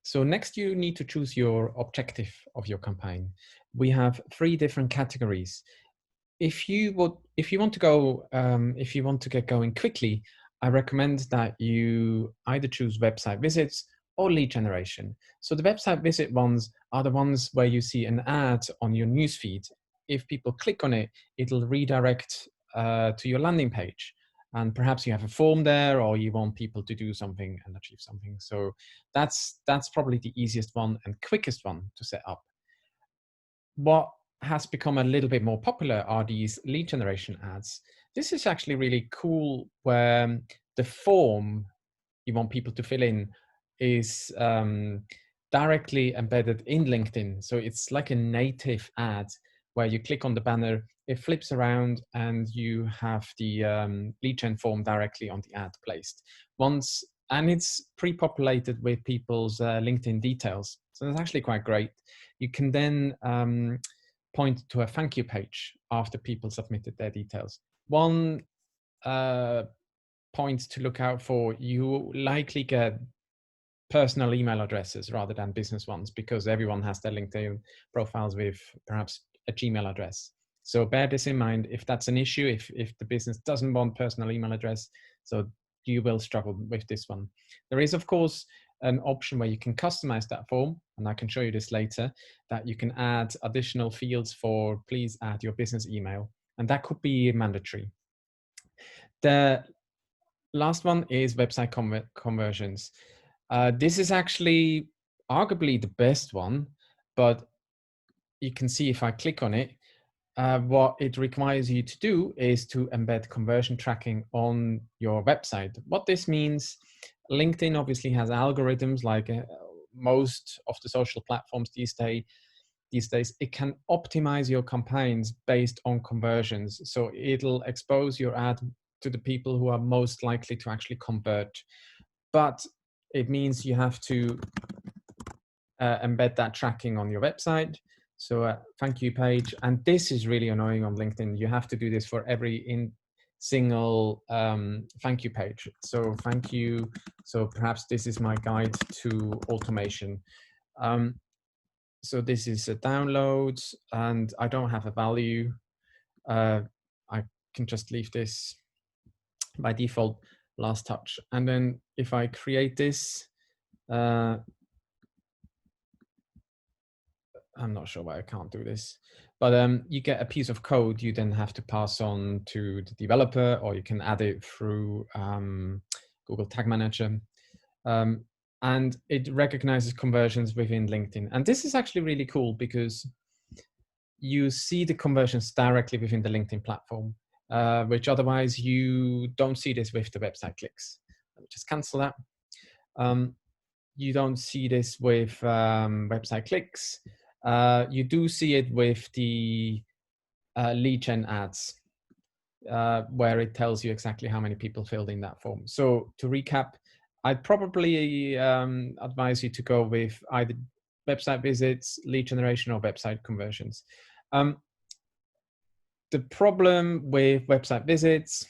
So next you need to choose your objective of your campaign. We have three different categories. If you want to go, if you want to get going quickly, I recommend that you either choose website visits or lead generation. So the website visit ones are the ones where you see an ad on your newsfeed. If people click on it, it'll redirect to your landing page. And perhaps you have a form there, or you want people to do something and achieve something. So that's probably the easiest one and quickest one to set up. What has become a little bit more popular are these lead generation ads. This is actually really cool, where the form you want people to fill in is directly embedded in LinkedIn. So it's like a native ad where you click on the banner, it flips around, and you have the lead gen form directly on the ad placed. And it's pre-populated with people's LinkedIn details. So it's actually quite great. You can then point to a thank you page after people submitted their details. One point to look out for, you likely get personal email addresses rather than business ones, because everyone has their LinkedIn profiles with perhaps a Gmail address. So bear this in mind if that's an issue, if the business doesn't want personal email address, so you will struggle with this one. There is, of course, an option where you can customize that form, and I can show you this later, that you can add additional fields for please add your business email, and that could be mandatory. The last one is website conversions. This is actually arguably the best one, but you can see if I click on it, what it requires you to do is to embed conversion tracking on your website. What this means, LinkedIn obviously has algorithms like most of the social platforms these days. It can optimize your campaigns based on conversions. So it'll expose your ad to the people who are most likely to actually convert. But it means you have to embed that tracking on your website. So a thank you page, and this is really annoying on LinkedIn. You have to do this for every single thank you page. So thank you. So perhaps this is my guide to automation. So this is a download, and I don't have a value. I can just leave this by default last touch. And then if I create this, I'm not sure why I can't do this, but you get a piece of code you then have to pass on to the developer, or you can add it through Google Tag Manager. And it recognizes conversions within LinkedIn. And this is actually really cool because you see the conversions directly within the LinkedIn platform, which otherwise you don't see this with the website clicks. Let me just cancel that. You don't see this with website clicks. You do see it with the lead gen ads, where it tells you exactly how many people filled in that form. So to recap, I'd probably advise you to go with either website visits, lead generation, or website conversions. The problem with website visits,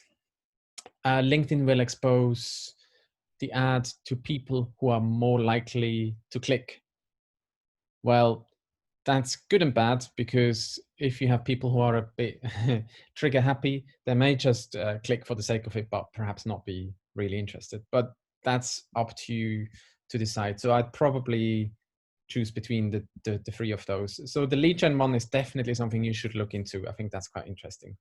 LinkedIn will expose the ad to people who are more likely to click. Well, that's good and bad, because if you have people who are a bit trigger happy, they may just click for the sake of it, but perhaps not be really interested. But that's up to you to decide. So I'd probably choose between the three of those. So the lead gen one is definitely something you should look into. I think that's quite interesting.